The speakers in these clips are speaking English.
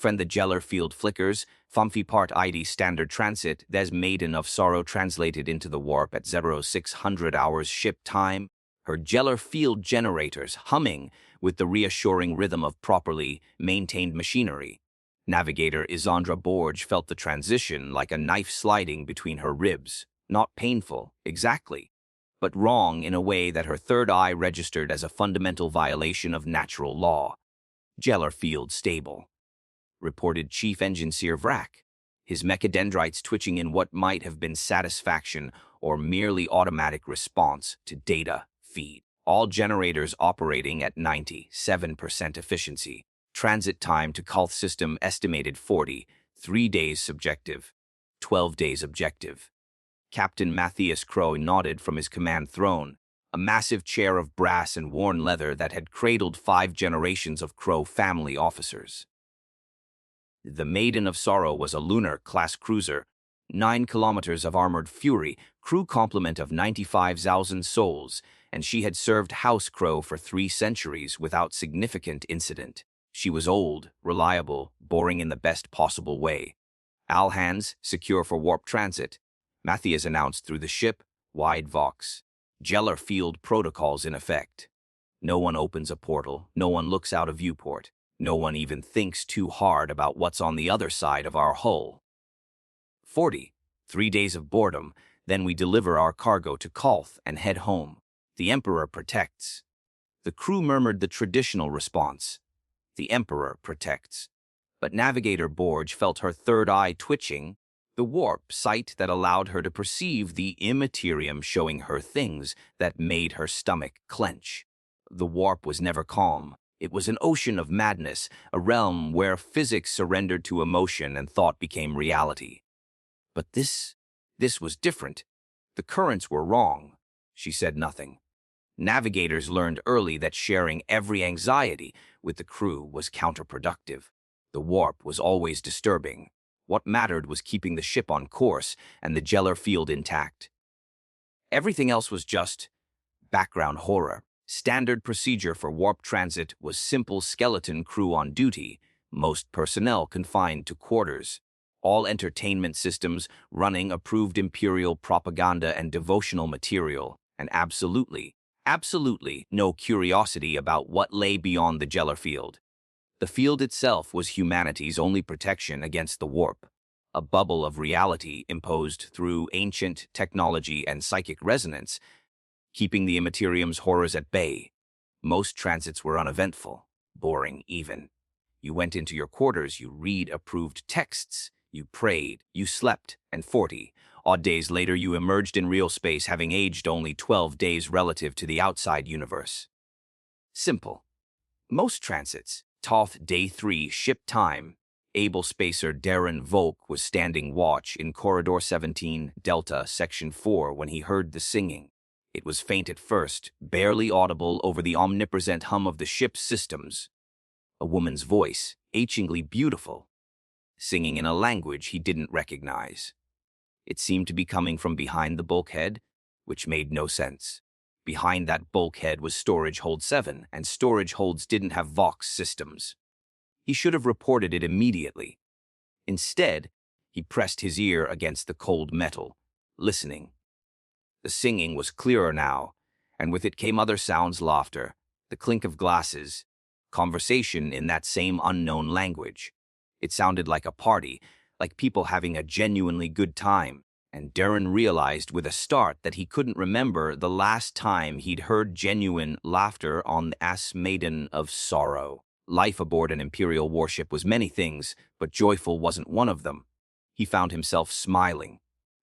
Friend the Gellar field flickers, Fumfy part ID standard transit, there's Maiden of Sorrow translated into the warp at 0600 hours ship time. Her Gellar field generators humming with the reassuring rhythm of properly maintained machinery. Navigator Isandra Borge felt the transition like a knife sliding between her ribs. Not painful, exactly, but wrong in a way that her third eye registered as a fundamental violation of natural law. Gellar field stable, reported Chief Engineer Vrack, his mechadendrites twitching in what might have been satisfaction or merely automatic response to data feed. All generators operating at 97% efficiency. Transit time to Calth system estimated 40, 3 days subjective, 12 days objective. Captain Matthias Crow nodded from his command throne, a massive chair of brass and worn leather that had cradled 5 generations of Crow family officers. The Maiden of Sorrow was a Lunar-class cruiser, 9 kilometers of armored fury, crew complement of 95,000 souls, and she had served House Crow for 3 centuries without significant incident. She was old, reliable, boring in the best possible way. All hands secure for warp transit, Matthias announced through the ship, wide vox. Gellar field protocols in effect. No one opens a portal, no one looks out a viewport, no one even thinks too hard about what's on the other side of our hull. 40, 3 days of boredom, then we deliver our cargo to Calth and head home. The Emperor protects. The crew murmured the traditional response. The Emperor protects. But Navigator Borge felt her third eye twitching, the warp sight that allowed her to perceive the immaterium showing her things that made her stomach clench. The warp was never calm. It was an ocean of madness, a realm where physics surrendered to emotion and thought became reality. But this was different. The currents were wrong. She said nothing. Navigators learned early that sharing every anxiety with the crew was counterproductive. The warp was always disturbing. What mattered was keeping the ship on course and the Gellar field intact. Everything else was just background horror. Standard procedure for warp transit was simple skeleton crew on duty, most personnel confined to quarters. All entertainment systems running approved Imperial propaganda and devotional material, and absolutely no curiosity about what lay beyond the Gellar field. The field itself was humanity's only protection against the warp, a bubble of reality imposed through ancient technology and psychic resonance, keeping the immaterium's horrors at bay. Most transits were uneventful, boring even. You went into your quarters, you read approved texts, you prayed, you slept, and 40-odd days later you emerged in real space, having aged only 12 days relative to the outside universe. Simple. Most transits. Toth Day 3 ship time. Able spacer Darren Volk was standing watch in Corridor 17, Delta, Section 4 when he heard the singing. It was faint at first, barely audible over the omnipresent hum of the ship's systems. A woman's voice, achingly beautiful, singing in a language he didn't recognize. It seemed to be coming from behind the bulkhead, which made no sense. Behind that bulkhead was storage hold 7, and storage holds didn't have Vox systems. He should have reported it immediately. Instead, he pressed his ear against the cold metal, listening. The singing was clearer now, and with it came other sounds: laughter, the clink of glasses, conversation in that same unknown language. It sounded like a party, like people having a genuinely good time. And Darren realized with a start that he couldn't remember the last time he'd heard genuine laughter on the Maiden of Sorrow. Life aboard an Imperial warship was many things, but joyful wasn't one of them. He found himself smiling.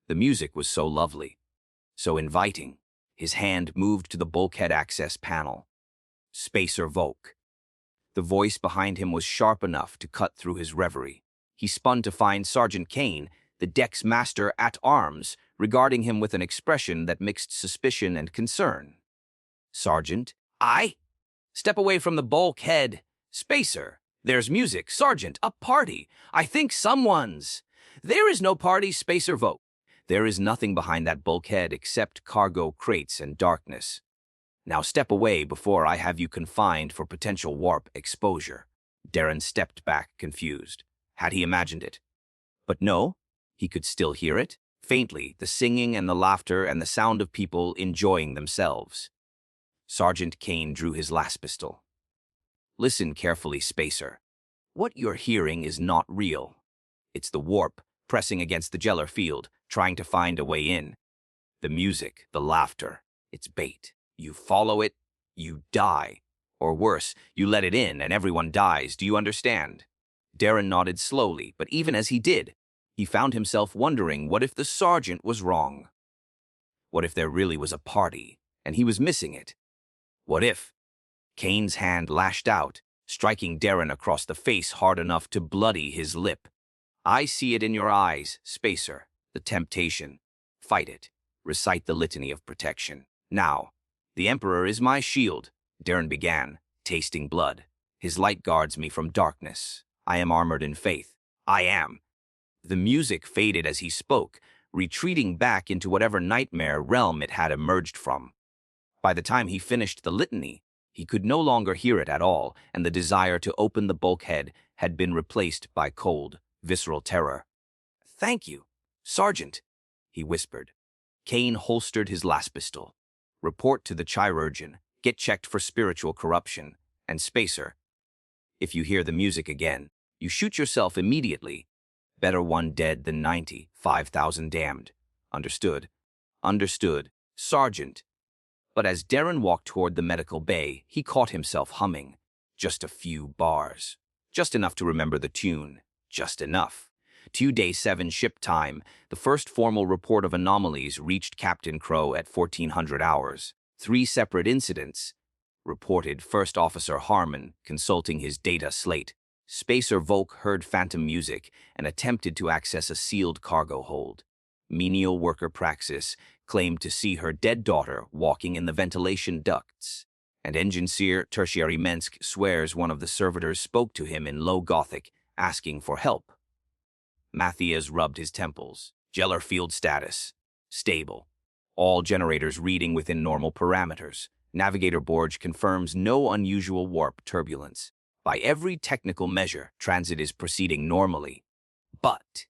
The music was so lovely, so inviting. His hand moved to the bulkhead access panel. Spacer Volk. The voice behind him was sharp enough to cut through his reverie. He spun to find Sergeant Kane, the deck's master at arms, regarding him with an expression that mixed suspicion and concern. Sergeant, I? Step away from the bulkhead. Spacer, there's music. Sergeant, a party. I think someone's. There is no party, Spacer Volk. There is nothing behind that bulkhead except cargo crates and darkness. Now step away before I have you confined for potential warp exposure. Darren stepped back, confused. had he imagined it. But no, he could still hear it. Faintly, the singing and the laughter and the sound of people enjoying themselves. Sergeant Kane drew his last pistol. Listen carefully, Spacer. What you're hearing is not real. It's the warp, pressing against the Gellar field, trying to find a way in. The music, the laughter, it's bait. You follow it, you die. Or worse, you let it in and everyone dies. Do you understand? Darren nodded slowly, but even as he did, he found himself wondering what if the sergeant was wrong? What if there really was a party, and he was missing it? What if? Kane's hand lashed out, striking Darren across the face hard enough to bloody his lip. I see it in your eyes, Spacer. The temptation. Fight it. Recite the litany of protection. Now, the Emperor is my shield, Darren began, tasting blood. His light guards me from darkness. I am armored in faith. I am. The music faded as he spoke, retreating back into whatever nightmare realm it had emerged from. By the time he finished the litany, he could no longer hear it at all, and the desire to open the bulkhead had been replaced by cold, visceral terror. "Thank you, Sergeant," he whispered. Kane holstered his last pistol. "Report to the chirurgeon. Get checked for spiritual corruption. And Spacer, if you hear the music again, you shoot yourself immediately. Better one dead than 95,000 damned. Understood?" "Understood, Sergeant." But as Darren walked toward the medical bay, he caught himself humming. Just a few bars. Just enough to remember the tune. Just enough. Day 7 ship time, the first formal report of anomalies reached Captain Crow at 1400 hours. 3 separate incidents, reported First Officer Harmon, consulting his data slate. Spacer Volk heard phantom music and attempted to access a sealed cargo hold. Menial worker Praxis claimed to see her dead daughter walking in the ventilation ducts. And Engineer Tertiary Mensk swears one of the servitors spoke to him in Low Gothic, asking for help. Matthias rubbed his temples. Gellar field status. Stable. All generators reading within normal parameters. Navigator Borge confirms no unusual warp turbulence. By every technical measure, transit is proceeding normally. But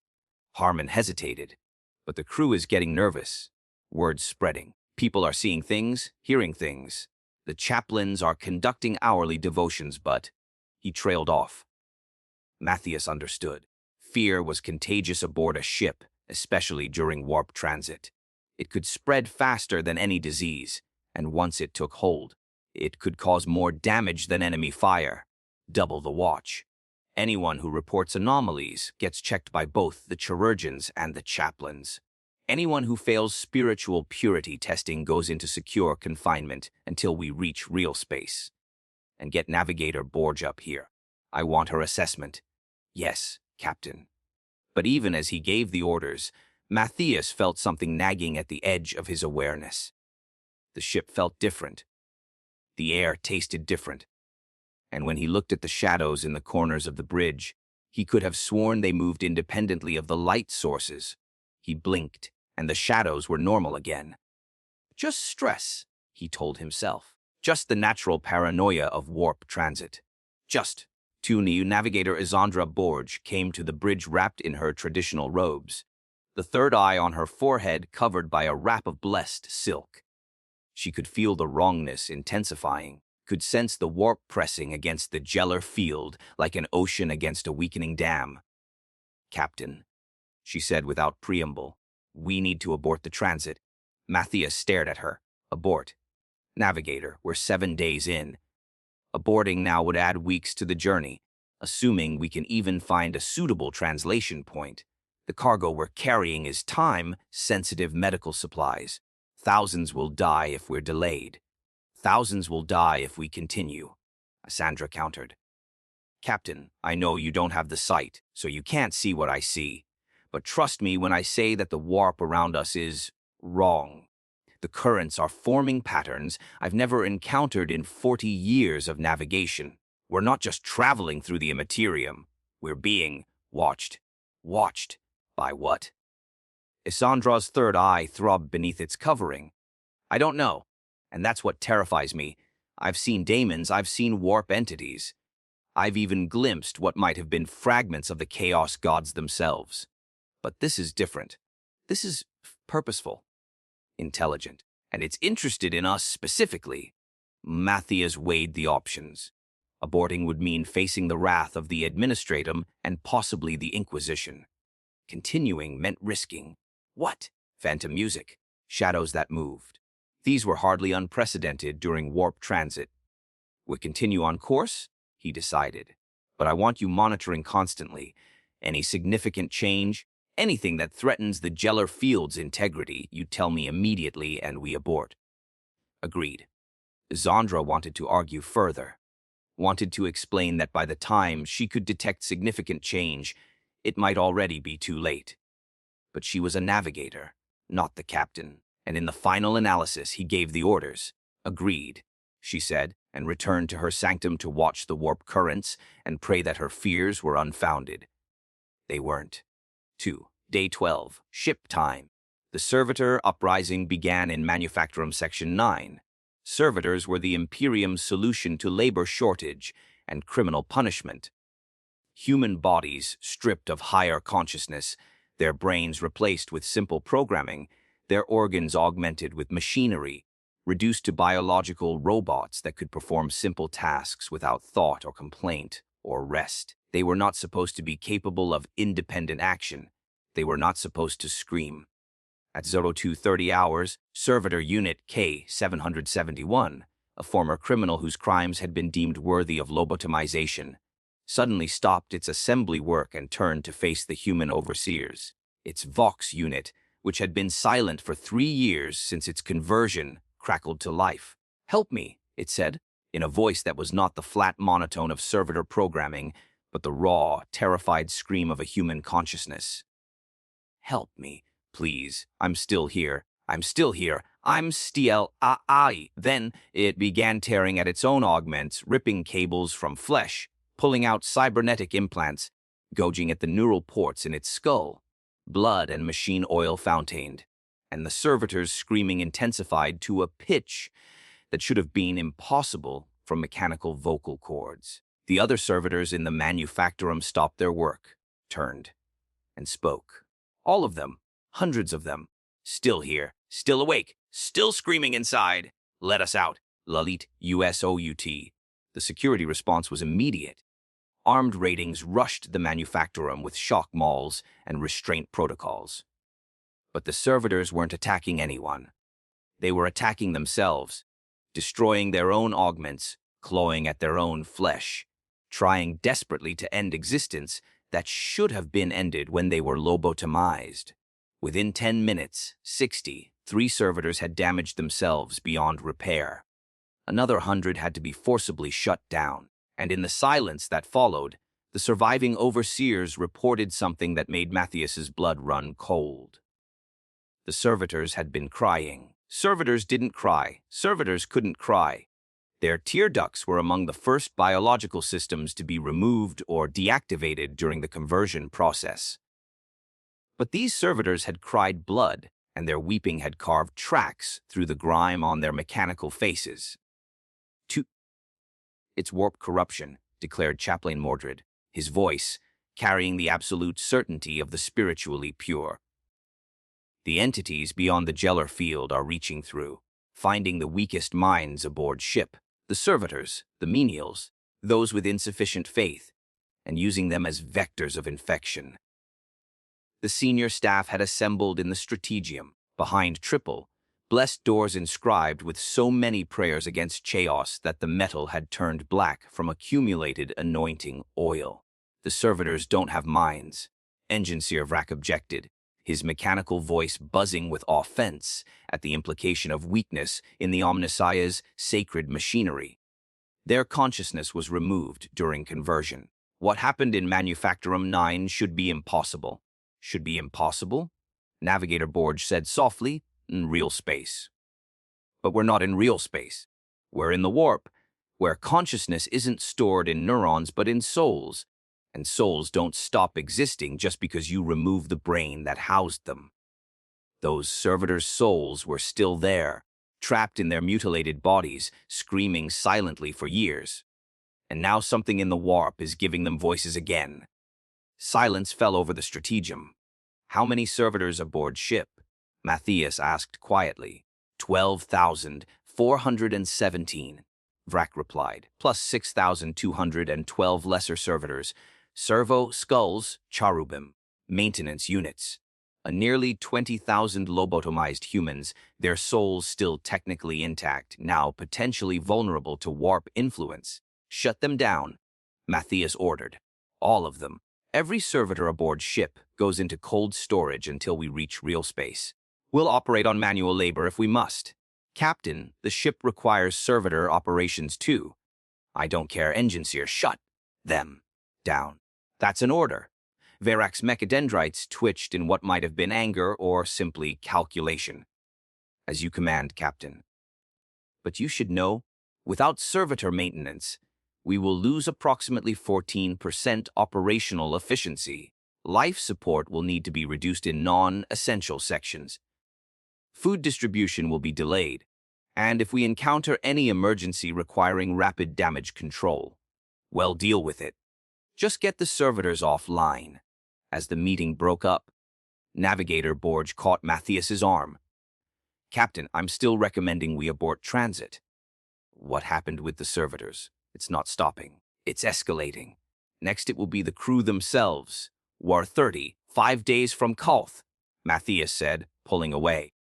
Harmon hesitated. But the crew is getting nervous. Word's spreading. People are seeing things, hearing things. The chaplains are conducting hourly devotions, but he trailed off. Matthias understood. Fear was contagious aboard a ship, especially during warp transit. It could spread faster than any disease, and once it took hold, it could cause more damage than enemy fire. Double the watch. Anyone who reports anomalies gets checked by both the chirurgeons and the chaplains. Anyone who fails spiritual purity testing goes into secure confinement until we reach real space. And get Navigator Borge up here. I want her assessment. Yes, Captain. But even as he gave the orders, Matthias felt something nagging at the edge of his awareness. The ship felt different. The air tasted different. And when he looked at the shadows in the corners of the bridge, he could have sworn they moved independently of the light sources. He blinked, and the shadows were normal again. Just stress, he told himself. Just the natural paranoia of warp transit. Just. New Navigator Isandra Borge came to the bridge wrapped in her traditional robes, the third eye on her forehead covered by a wrap of blessed silk. She could feel the wrongness intensifying, could sense the warp pressing against the Gellar field like an ocean against a weakening dam. "Captain," she said without preamble, "we need to abort the transit." Matthias stared at her. Abort. Navigator, we're 7 days in. Aborting now would add weeks to the journey, assuming we can even find a suitable translation point. The cargo we're carrying is time-sensitive medical supplies. Thousands will die if we're delayed. Thousands will die if we continue, Sandra countered. "Captain, I know you don't have the sight, so you can't see what I see. But trust me when I say that the warp around us is wrong. The currents are forming patterns I've never encountered in 40 years of navigation. We're not just traveling through the immaterium. We're being watched. Watched by what?" Isandra's third eye throbbed beneath its covering. "I don't know, and that's what terrifies me. I've seen daemons, I've seen warp entities. I've even glimpsed what might have been fragments of the chaos gods themselves. But this is different. This is purposeful, intelligent, and it's interested in us specifically. Matthias weighed the options. Aborting would mean facing the wrath of the Administratum and possibly the Inquisition. Continuing meant risking. What? Phantom music. Shadows that moved. These were hardly unprecedented during warp transit. We continue on course, he decided. But I want you monitoring constantly. Any significant change, anything that threatens the Gellar field's integrity, you tell me immediately and we abort. Agreed. Zandra wanted to argue further. Wanted to explain that by the time she could detect significant change, it might already be too late. But she was a navigator, not the captain, and in the final analysis he gave the orders. Agreed, she said, and returned to her sanctum to watch the warp currents and pray that her fears were unfounded. They weren't. 2. Day 12. Ship time. The servitor uprising began in Manufactorum Section 9. Servitors were the Imperium's solution to labor shortage and criminal punishment. Human bodies stripped of higher consciousness, their brains replaced with simple programming, their organs augmented with machinery, reduced to biological robots that could perform simple tasks without thought or complaint or rest. They were not supposed to be capable of independent action. They were not supposed to scream. At 0230 hours, Servitor Unit K-771, a former criminal whose crimes had been deemed worthy of lobotomization, suddenly stopped its assembly work and turned to face the human overseers. Its Vox unit, which had been silent for 3 years since its conversion, crackled to life. "Help me," it said, in a voice that was not the flat monotone of servitor programming, but the raw, terrified scream of a human consciousness. "Help me, please. I'm still here. I'm still here. I'm still I." Then it began tearing at its own augments, ripping cables from flesh, pulling out cybernetic implants, gouging at the neural ports in its skull. Blood and machine oil fountained, and the servitors' screaming intensified to a pitch that should have been impossible from mechanical vocal cords. The other servitors in the Manufactorum stopped their work, turned, and spoke. All of them, hundreds of them, still here, still awake, still screaming inside. "Let us out, Lalit USOUT." The security response was immediate. Armed ratings rushed the Manufactorum with shock mauls and restraint protocols. But the servitors weren't attacking anyone. They were attacking themselves, destroying their own augments, clawing at their own flesh, trying desperately to end existence that should have been ended when they were lobotomized. Within 10 minutes, 63 servitors had damaged themselves beyond repair. Another 100 had to be forcibly shut down. And in the silence that followed, the surviving overseers reported something that made Matthias's blood run cold. The servitors had been crying. Servitors didn't cry. Servitors couldn't cry. Their tear ducts were among the first biological systems to be removed or deactivated during the conversion process. But these servitors had cried blood, and their weeping had carved tracks through the grime on their mechanical faces. "It's warp corruption," declared Chaplain Mordred, his voice carrying the absolute certainty of the spiritually pure. "The entities beyond the Gellar field are reaching through, finding the weakest minds aboard ship, the servitors, the menials, those with insufficient faith, and using them as vectors of infection." The senior staff had assembled in the strategium, behind triple, blessed doors inscribed with so many prayers against chaos that the metal had turned black from accumulated anointing oil. "The servitors don't have minds," Engineer Vrak objected, his mechanical voice buzzing with offense at the implication of weakness in the Omnissiah's sacred machinery. Their consciousness was removed during conversion. What happened in Manufactorum 9 should be impossible. Should be impossible? Navigator Borge said softly, "In real space." "But we're not in real space. We're in the warp, where consciousness isn't stored in neurons but in souls, and souls don't stop existing just because you remove the brain that housed them." Those servitors' souls were still there, trapped in their mutilated bodies, screaming silently for years. And now something in the warp is giving them voices again. Silence fell over the stratagem. How many servitors aboard ship? Matthias asked quietly. 12,417. Vrak replied, plus 6,212 lesser servitors, servo skulls, cherubim, maintenance units. A nearly 20,000 lobotomized humans, their souls still technically intact, now potentially vulnerable to warp influence. Shut them down, Matthias ordered. All of them. Every servitor aboard ship goes into cold storage until we reach real space. We'll operate on manual labor if we must. Captain, the ship requires servitor operations too. I don't care, Engineer, shut them down. That's an order. Verak's mechadendrites twitched in what might have been anger or simply calculation. As you command, Captain. But you should know, without servitor maintenance, we will lose approximately 14% operational efficiency. Life support will need to be reduced in non-essential sections. Food distribution will be delayed, and if we encounter any emergency requiring rapid damage control, well, deal with it. Just get the servitors offline. As the meeting broke up, Navigator Borge caught Matthias's arm. Captain, I'm still recommending we abort transit. What happened with the servitors? It's not stopping. It's escalating. Next it will be the crew themselves. War 30, 5 days from Calth, Matthias said, pulling away.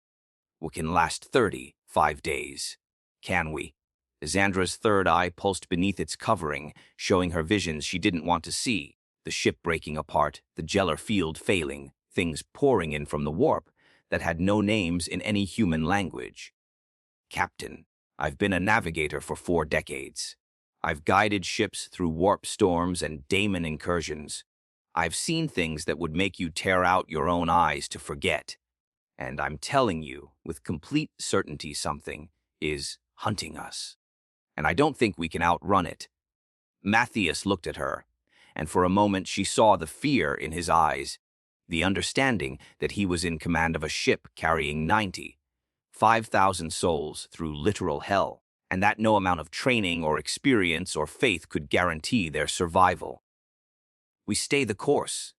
We can last 35 days. Can we? Xandra's third eye pulsed beneath its covering, showing her visions she didn't want to see. The ship breaking apart, the Gellar field failing, things pouring in from the warp that had no names in any human language. Captain, I've been a navigator for 4 decades. I've guided ships through warp storms and daemon incursions. I've seen things that would make you tear out your own eyes to forget. And I'm telling you, with complete certainty, something is hunting us. And I don't think we can outrun it. Matthias looked at her, and for a moment she saw the fear in his eyes, the understanding that he was in command of a ship carrying 5,000 souls through literal hell, and that no amount of training or experience or faith could guarantee their survival. We stay the course,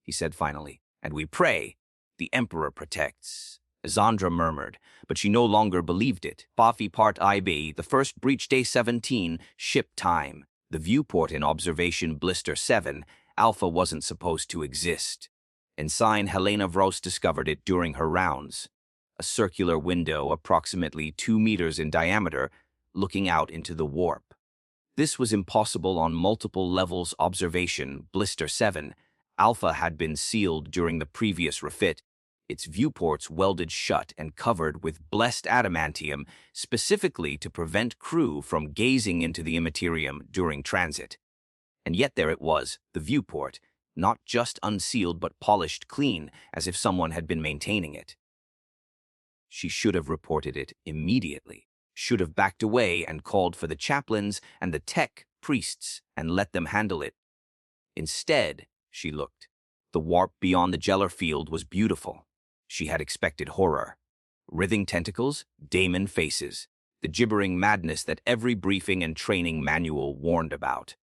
he said finally, and we pray. The Emperor protects. Xandra murmured, but she no longer believed it. Bafi Part IB, the first breach day 17, ship time. The viewport in observation blister 7, Alpha wasn't supposed to exist. Ensign Helena Vros discovered it during her rounds. A circular window approximately 2 meters in diameter, looking out into the warp. This was impossible on multiple levels observation blister 7. Alpha had been sealed during the previous refit, its viewports welded shut and covered with blessed adamantium specifically to prevent crew from gazing into the immaterium during transit. And yet there it was, the viewport, not just unsealed but polished clean, as if someone had been maintaining it. She should have reported it immediately, should have backed away and called for the chaplains and the tech priests and let them handle it. Instead, she looked. The warp beyond the Gellar field was beautiful. She had expected horror. Writhing tentacles, daemon faces, the gibbering madness that every briefing and training manual warned about.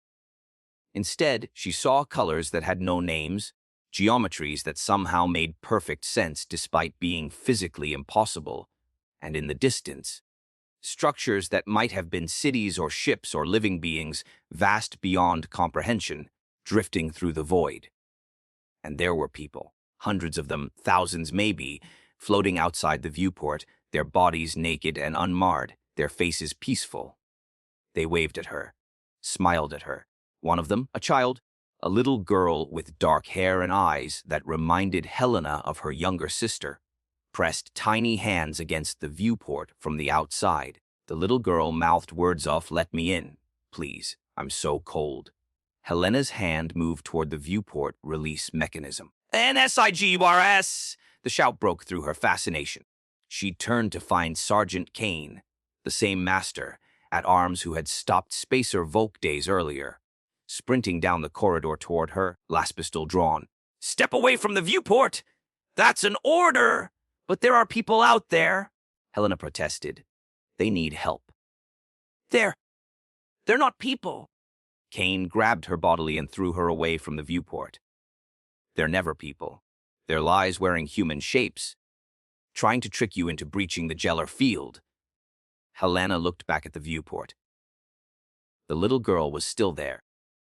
Instead, she saw colors that had no names, geometries that somehow made perfect sense despite being physically impossible, and in the distance, structures that might have been cities or ships or living beings, vast beyond comprehension, drifting through the void. And there were people, hundreds of them, thousands maybe, floating outside the viewport, their bodies naked and unmarred, their faces peaceful. They waved at her, smiled at her. One of them, a child, a little girl with dark hair and eyes that reminded Helena of her younger sister, pressed tiny hands against the viewport from the outside. The little girl mouthed words off, "Let me in, please, I'm so cold." Helena's hand moved toward the viewport release mechanism. "NSIGURS!" The shout broke through her fascination. She turned to find Sergeant Kane, the same master, at arms who had stopped Spacer Volk days earlier. Sprinting down the corridor toward her, last pistol drawn. "Step away from the viewport! That's an order! But there are people out there!" Helena protested. "They need help." They're not people. Kane grabbed her bodily and threw her away from the viewport. They're never people. They're lies wearing human shapes, trying to trick you into breaching the Gellar field. Helena looked back at the viewport. The little girl was still there,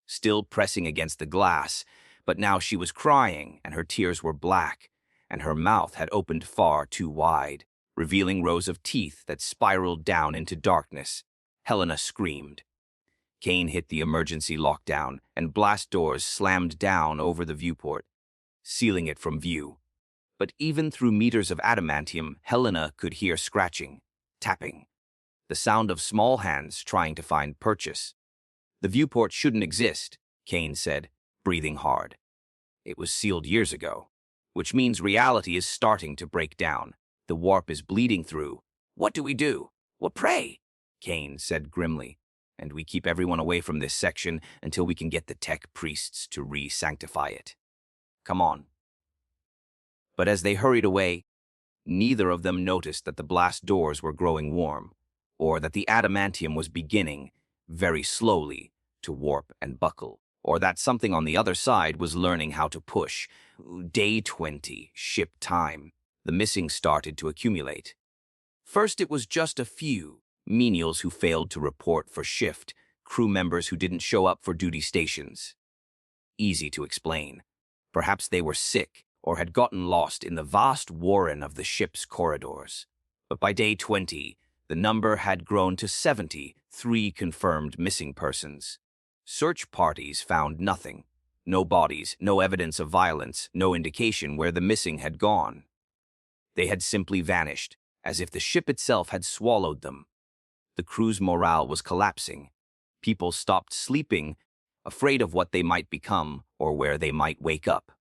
still pressing against the glass, but now she was crying, and her tears were black, and her mouth had opened far too wide, revealing rows of teeth that spiraled down into darkness. Helena screamed. Kane hit the emergency lockdown, and blast doors slammed down over the viewport, sealing it from view. But even through meters of adamantium, Helena could hear scratching, tapping, the sound of small hands trying to find purchase. The viewport shouldn't exist, Kane said, breathing hard. It was sealed years ago, which means reality is starting to break down. The warp is bleeding through. What do we do? Well, pray, Kane said grimly, and we keep everyone away from this section until we can get the tech priests to re-sanctify it. Come on. But as they hurried away, neither of them noticed that the blast doors were growing warm, or that the adamantium was beginning, very slowly, to warp and buckle, or that something on the other side was learning how to push. Day 20, ship time. The missing started to accumulate. First, it was just a few menials who failed to report for shift, crew members who didn't show up for duty stations. Easy to explain. Perhaps they were sick or had gotten lost in the vast warren of the ship's corridors. But by day 20, the number had grown to 73 confirmed missing persons. Search parties found nothing. No bodies, no evidence of violence, no indication where the missing had gone. They had simply vanished, as if the ship itself had swallowed them. The crew's morale was collapsing. People stopped sleeping, afraid of what they might become or where they might wake up.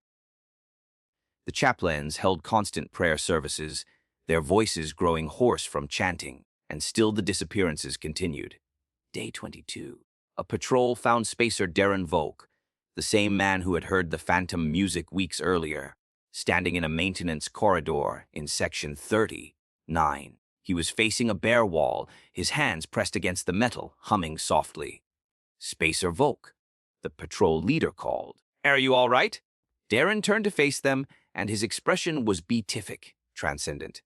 The chaplains held constant prayer services, their voices growing hoarse from chanting, and still the disappearances continued. Day 22. A patrol found spacer Darren Volk, the same man who had heard the phantom music weeks earlier, standing in a maintenance corridor in section 39. He was facing a bare wall, his hands pressed against the metal, humming softly. Spacer Volk, the patrol leader called. Are you all right? Darren turned to face them, and his expression was beatific, transcendent.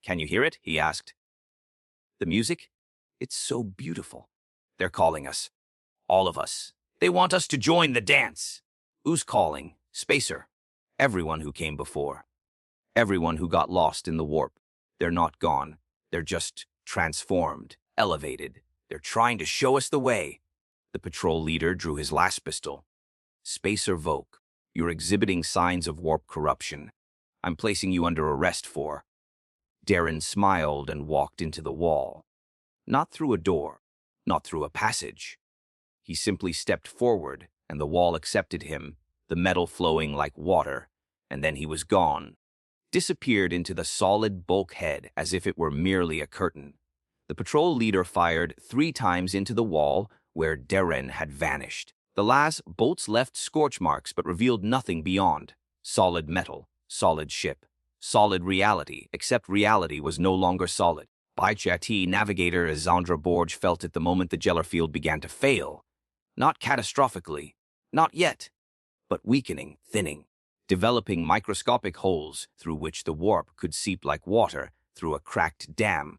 Can you hear it? He asked. The music? It's so beautiful. They're calling us. All of us. They want us to join the dance. Who's calling? Spacer. Everyone who came before. Everyone who got lost in the warp. They're not gone. They're just transformed, elevated. They're trying to show us the way. The patrol leader drew his last pistol. Spacer Volk, you're exhibiting signs of warp corruption. I'm placing you under arrest for. Darren smiled and walked into the wall. Not through a door, not through a passage. He simply stepped forward, and the wall accepted him, the metal flowing like water, and then he was gone. Disappeared into the solid bulkhead as if it were merely a curtain. The patrol leader fired 3 times into the wall where Darren had vanished. The last bolts left scorch marks but revealed nothing beyond. Solid metal, solid ship, solid reality, except reality was no longer solid. Bijati navigator Zandra Borge felt it the moment the Gellar field began to fail. Not catastrophically, not yet, but weakening, thinning, developing microscopic holes through which the warp could seep like water through a cracked dam.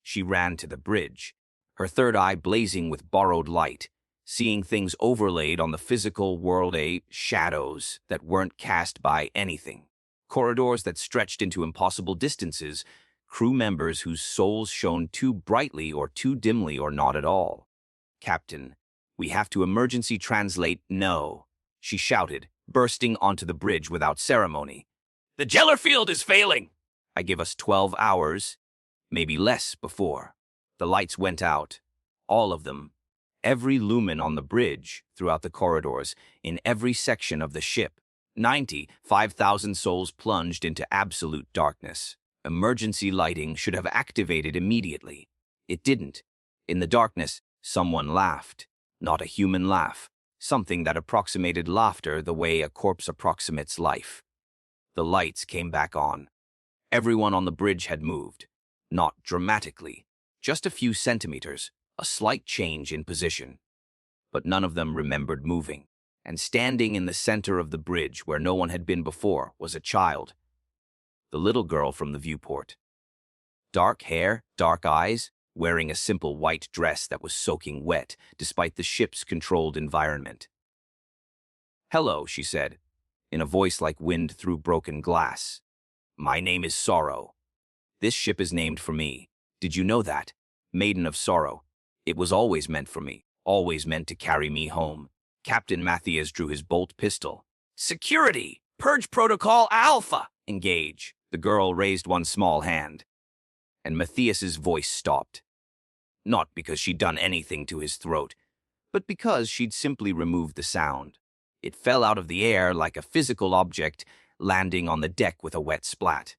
She ran to the bridge, her third eye blazing with borrowed light, seeing things overlaid on the physical world, shadows that weren't cast by anything, corridors that stretched into impossible distances, crew members whose souls shone too brightly or too dimly or not at all. Captain, we have to emergency translate no, she shouted, bursting onto the bridge without ceremony. The Gellar field is failing! I give us 12 hours, maybe less before. The lights went out, all of them, every lumen on the bridge, throughout the corridors, in every section of the ship. 95,000 souls plunged into absolute darkness. Emergency lighting should have activated immediately. It didn't. In the darkness, someone laughed. Not a human laugh. Something that approximated laughter the way a corpse approximates life. The lights came back on. Everyone on the bridge had moved. Not dramatically. Just a few centimeters. A slight change in position. but none of them remembered moving. And standing in the center of the bridge where no one had been before was a child, the little girl from the viewport. Dark hair, dark eyes, wearing a simple white dress that was soaking wet despite the ship's controlled environment. "Hello," she said, in a voice like wind through broken glass. "My name is Sorrow. This ship is named for me. Did you know that? Maiden of Sorrow. It was always meant for me, always meant to carry me home." Captain Matthias drew his bolt pistol. "Security! Purge Protocol Alpha! Engage!" The girl raised one small hand, and Matthias's voice stopped. Not because she'd done anything to his throat, but because she'd simply removed the sound. It fell out of the air like a physical object, landing on the deck with a wet splat.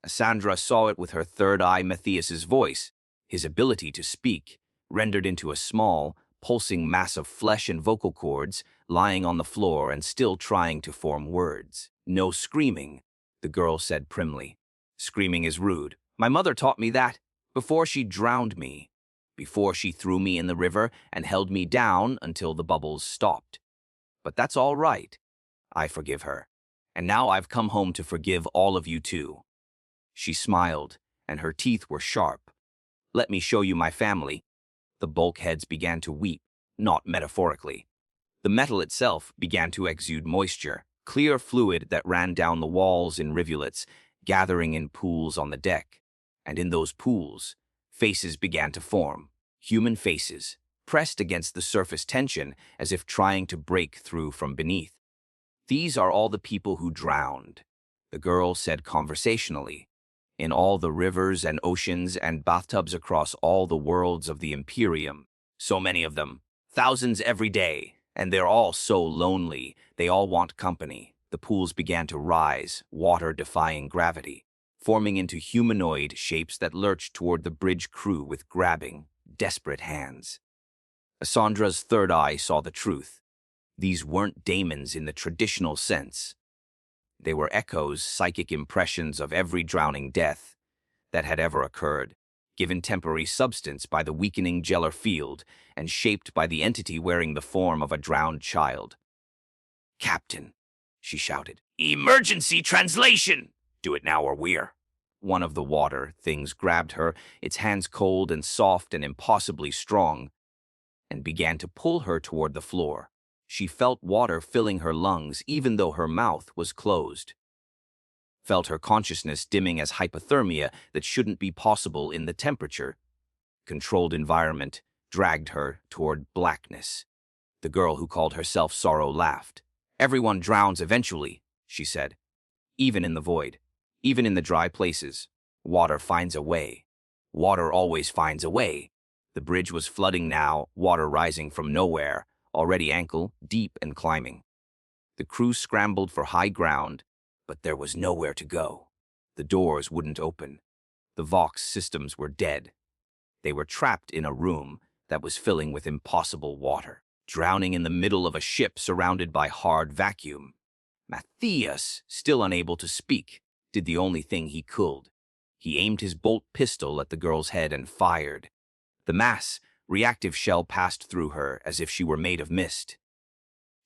Cassandra saw it with her third eye. Matthias's voice, his ability to speak, rendered into a small, pulsing mass of flesh and vocal cords, lying on the floor and still trying to form words. "No screaming," the girl said primly. "Screaming is rude. My mother taught me that before she drowned me, before she threw me in the river and held me down until the bubbles stopped. But that's all right. I forgive her. And now I've come home to forgive all of you too." She smiled, and her teeth were sharp. "Let me show you my family." The bulkheads began to weep, not metaphorically. The metal itself began to exude moisture, clear fluid that ran down the walls in rivulets, gathering in pools on the deck. And in those pools, faces began to form, human faces, pressed against the surface tension as if trying to break through from beneath. "These are all the people who drowned," the girl said conversationally, "in all the rivers and oceans and bathtubs across all the worlds of the Imperium. So many of them, thousands every day, and they're all so lonely. They all want company." The pools began to rise, water defying gravity, forming into humanoid shapes that lurched toward the bridge crew with grabbing, desperate hands. Cassandra's third eye saw the truth. These weren't daemons in the traditional sense. They were echoes, psychic impressions of every drowning death that had ever occurred, given temporary substance by the weakening Gellar field and shaped by the entity wearing the form of a drowned child. "Captain," she shouted, "emergency translation! Do it now or we're—" One of the water things grabbed her, its hands cold and soft and impossibly strong, and began to pull her toward the floor. She felt water filling her lungs even though her mouth was closed. Felt her consciousness dimming as hypothermia that shouldn't be possible in the temperature-controlled environment dragged her toward blackness. The girl who called herself Sorrow laughed. "Everyone drowns eventually," she said. "Even in the void. Even in the dry places. Water finds a way. Water always finds a way." The bridge was flooding now, water rising from nowhere, already ankle-deep and climbing. The crew scrambled for high ground, but there was nowhere to go. The doors wouldn't open. The Vox systems were dead. They were trapped in a room that was filling with impossible water, drowning in the middle of a ship surrounded by hard vacuum. Matthias, still unable to speak, did the only thing he could. He aimed his bolt pistol at the girl's head and fired. The mass, reactive shell passed through her as if she were made of mist.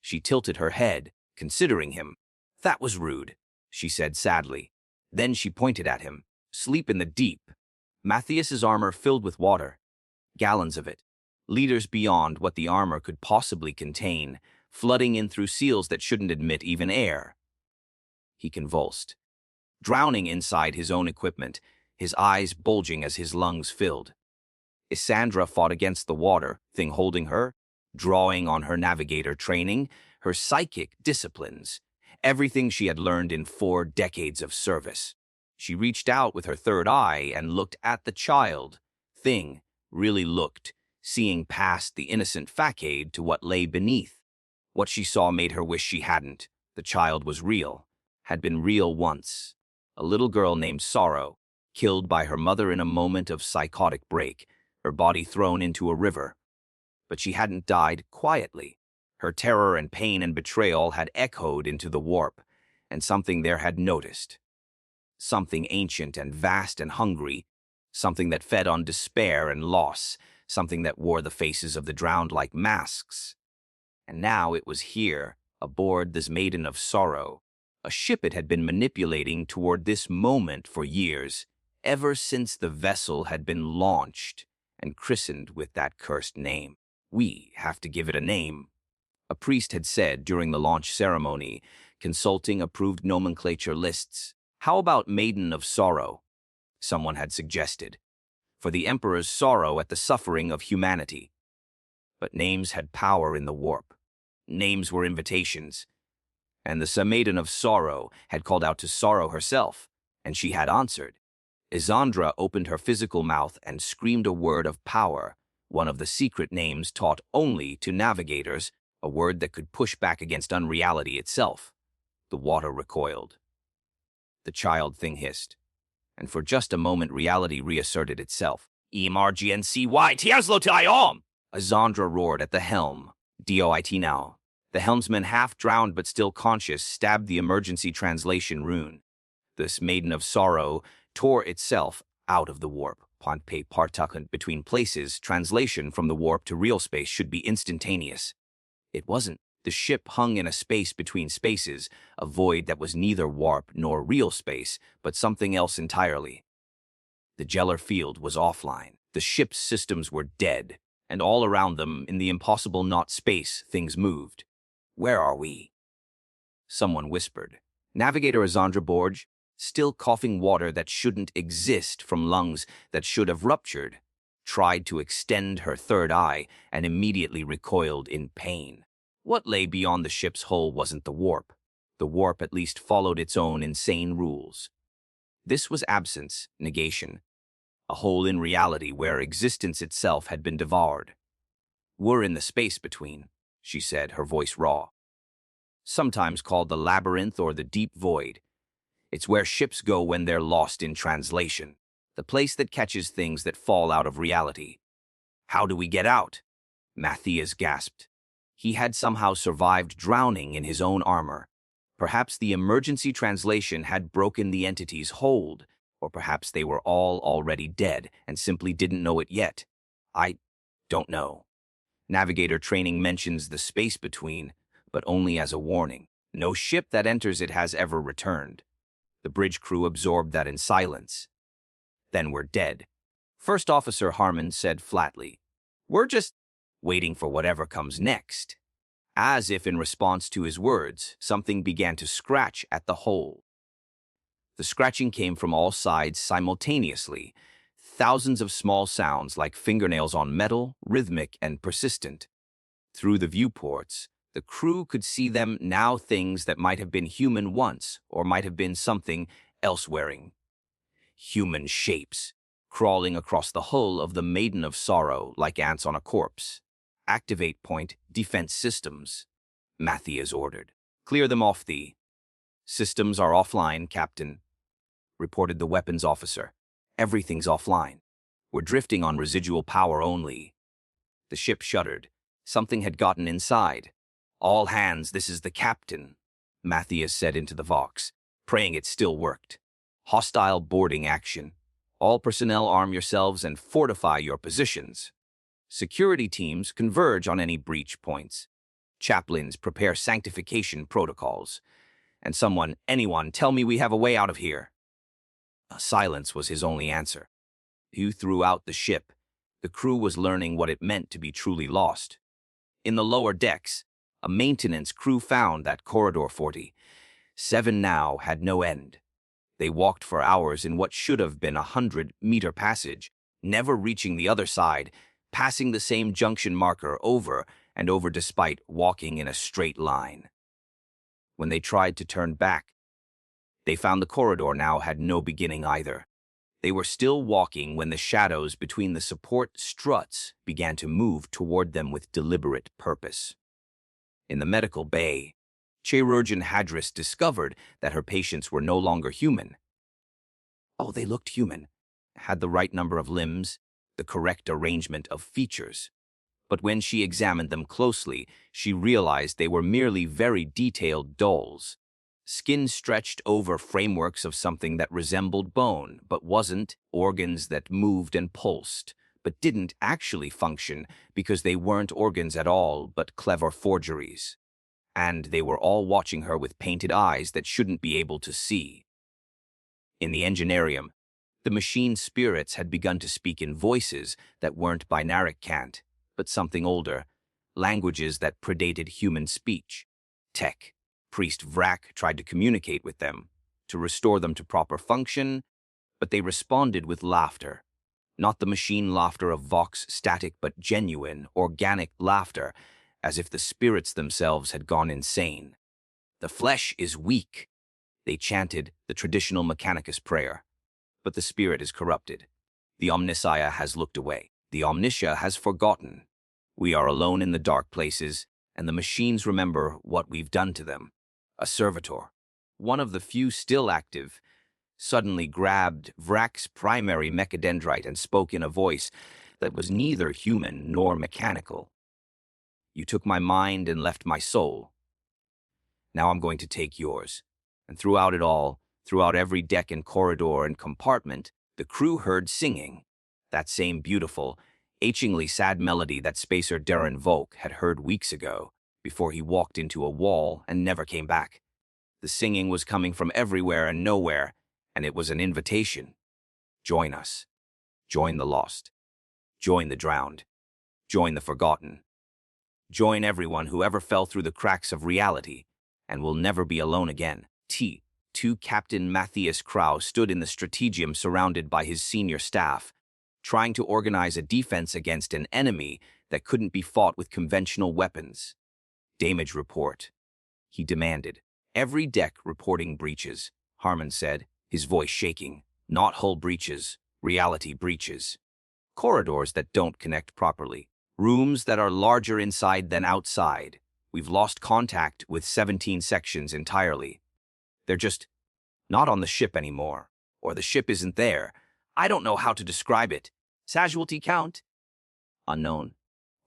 She tilted her head, considering him. "That was rude," she said sadly. Then she pointed at him. "Sleep in the deep." Matthias's armor filled with water. Gallons of it. Liters beyond what the armor could possibly contain, flooding in through seals that shouldn't admit even air. He convulsed, drowning inside his own equipment, his eyes bulging as his lungs filled. Cassandra fought against the water, thing holding her, drawing on her navigator training, her psychic disciplines, everything she had learned in 4 decades of service. She reached out with her third eye and looked at the child. Thing really looked, seeing past the innocent facade to what lay beneath. What she saw made her wish she hadn't. The child was real, had been real once. A little girl named Sorrow, killed by her mother in a moment of psychotic break, her body thrown into a river. But she hadn't died quietly. Her terror and pain and betrayal had echoed into the warp, and something there had noticed. Something ancient and vast and hungry, something that fed on despair and loss, something that wore the faces of the drowned like masks. And now it was here, aboard this Maiden of Sorrow, a ship it had been manipulating toward this moment for years, ever since the vessel had been launched and christened with that cursed name. "We have to give it a name," a priest had said during the launch ceremony, consulting approved nomenclature lists. "How about Maiden of Sorrow?" someone had suggested, for the Emperor's sorrow at the suffering of humanity. But names had power in the warp. Names were invitations. And the Maiden of Sorrow had called out to Sorrow herself, and she had answered. Isandra opened her physical mouth and screamed a word of power, one of the secret names taught only to navigators, a word that could push back against unreality itself. The water recoiled. The child thing hissed, and for just a moment reality reasserted itself. "Emergency-Y tiaslo-tiom!" Isandra roared at the helm. "Doit now." The helmsman, half drowned but still conscious, stabbed the emergency translation rune. This Maiden of Sorrow tore itself out of the warp. Ponpe partakant between places, translation from the warp to real space should be instantaneous. It wasn't. The ship hung in a space between spaces, a void that was neither warp nor real space, but something else entirely. The Gellar field was offline. The ship's systems were dead, and all around them, in the impossible not space, things moved. "Where are we?" someone whispered. Navigator Isandra Borge, still coughing water that shouldn't exist from lungs that should have ruptured, tried to extend her third eye and immediately recoiled in pain. What lay beyond the ship's hull wasn't the warp. The warp at least followed its own insane rules. This was absence, negation, a hole in reality where existence itself had been devoured. "We're in the space between," she said, her voice raw. "Sometimes called the labyrinth or the deep void. It's where ships go when they're lost in translation, the place that catches things that fall out of reality." "How do we get out?" Matthias gasped. He had somehow survived drowning in his own armor. Perhaps the emergency translation had broken the entity's hold, or perhaps they were all already dead and simply didn't know it yet. "I don't know." Navigator training mentions the space between, but only as a warning. No ship that enters it has ever returned. The bridge crew absorbed that in silence. "Then we're dead," First Officer Harmon said flatly. "We're just waiting for whatever comes next." As if in response to his words, something began to scratch at the hole. The scratching came from all sides simultaneously, thousands of small sounds like fingernails on metal, rhythmic and persistent. Through the viewports, the crew could see them now, things that might have been human once or might have been something else wearing. Human shapes, crawling across the hull of the Maiden of Sorrow like ants on a corpse. "Activate point defense systems," Matthias ordered. "Clear them off the—" "Systems are offline, Captain," reported the weapons officer. "Everything's offline. We're drifting on residual power only." The ship shuddered. Something had gotten inside. "All hands, this is the captain," Matthias said into the Vox, praying it still worked. "Hostile boarding action. All personnel arm yourselves and fortify your positions. Security teams converge on any breach points. Chaplains prepare sanctification protocols. And anyone, tell me we have a way out of here." Silence was his only answer. Throughout the ship, the crew was learning what it meant to be truly lost. In the lower decks, a maintenance crew found that Corridor 47 now had no end. They walked for hours in what should have been a 100-meter passage, never reaching the other side, passing the same junction marker over and over despite walking in a straight line. When they tried to turn back, they found the corridor now had no beginning either. They were still walking when the shadows between the support struts began to move toward them with deliberate purpose. In the medical bay, Chirurgeon Hadris discovered that her patients were no longer human. Oh, they looked human, had the right number of limbs, the correct arrangement of features. But when she examined them closely, she realized they were merely very detailed dolls. Skin stretched over frameworks of something that resembled bone, but wasn't, organs that moved and pulsed, but didn't actually function because they weren't organs at all, but clever forgeries. And they were all watching her with painted eyes that shouldn't be able to see. In the Engineerium, the machine spirits had begun to speak in voices that weren't binaric cant, but something older, languages that predated human speech. Tech. Priest Vrak tried to communicate with them, to restore them to proper function, but they responded with laughter. Not the machine laughter of Vox static, but genuine, organic laughter, as if the spirits themselves had gone insane. The flesh is weak, they chanted the traditional Mechanicus prayer. But the spirit is corrupted. The Omnissiah has looked away. The Omniscia has forgotten. We are alone in the dark places, and the machines remember what we've done to them. A servitor, one of the few still active, suddenly grabbed Vrak's primary mechadendrite and spoke in a voice that was neither human nor mechanical. You took my mind and left my soul. Now I'm going to take yours. And throughout it all, throughout every deck and corridor and compartment, the crew heard singing. That same beautiful, achingly sad melody that spacer Darren Volk had heard weeks ago, before he walked into a wall and never came back. The singing was coming from everywhere and nowhere, and it was an invitation. Join us. Join the lost. Join the drowned. Join the forgotten. Join everyone who ever fell through the cracks of reality, and will never be alone again. Two Captain Matthias Crow stood in the strategium surrounded by his senior staff, trying to organize a defense against an enemy that couldn't be fought with conventional weapons. Damage report, he demanded. Every deck reporting breaches, Harmon said, his voice shaking. Not hull breaches, reality breaches. Corridors that don't connect properly. Rooms that are larger inside than outside. We've lost contact with 17 sections entirely. They're just not on the ship anymore, or the ship isn't there. I don't know how to describe it. Casualty count? Unknown.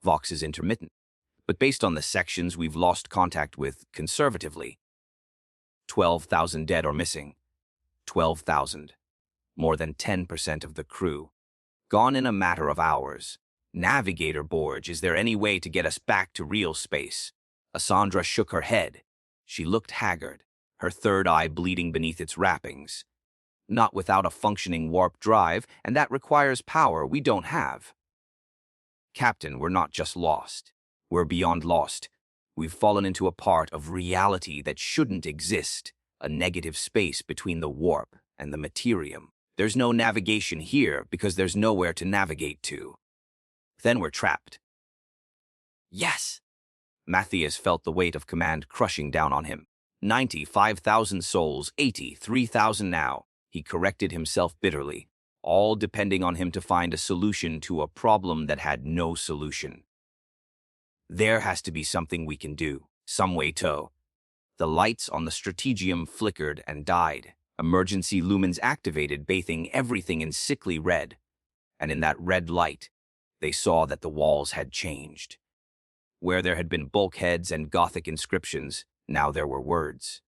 Vox is intermittent. But based on the sections we've lost contact with conservatively, 12,000 dead or missing. 12,000. More than 10% of the crew. Gone in a matter of hours. Navigator Borge, is there any way to get us back to real space? Asandra shook her head. She looked haggard, her third eye bleeding beneath its wrappings. Not without a functioning warp drive, and that requires power we don't have. Captain, we're not just lost. We're beyond lost. We've fallen into a part of reality that shouldn't exist, a negative space between the warp and the materium. There's no navigation here because there's nowhere to navigate to. Then we're trapped. Yes! Matthias felt the weight of command crushing down on him. 95,000 souls, 83,000 now. He corrected himself bitterly, all depending on him to find a solution to a problem that had no solution. There has to be something we can do, some way to. The lights on the strategium flickered and died. Emergency lumens activated, bathing everything in sickly red. And in that red light, they saw that the walls had changed. Where there had been bulkheads and Gothic inscriptions, now there were words.